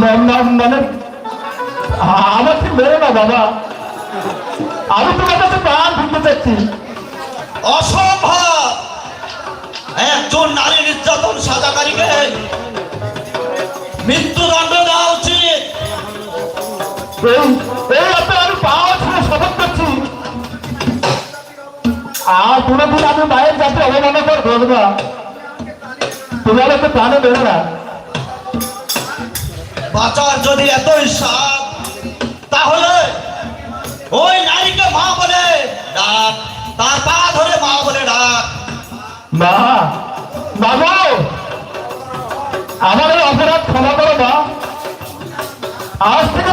মানে আমাকে মেরে না বাবা, আমি তোমার কাছে প্রাণ দিতে চাচ্ছি। অসম্ভব! একজন নারী নির্যাতন সাজাকারীকে মৃত্যুদণ্ড দেওয়া উচিত। এই আপনার আমি পাওয়া ছেড়ে শপথ করছি, আর কোনোদিন আমি মায়ের কাছে অবমাননা করবো না। তুমি আমাকে প্রাণে বেরো না। বাঁচার যদি এতই সাপ, তাহলে ওই নারীকে মা বলে ডাক, তার পা ধরে মা বলে ডাক। মা, মা গো, আমার এই অপরাধ ক্ষমা করো মা। আজ থেকে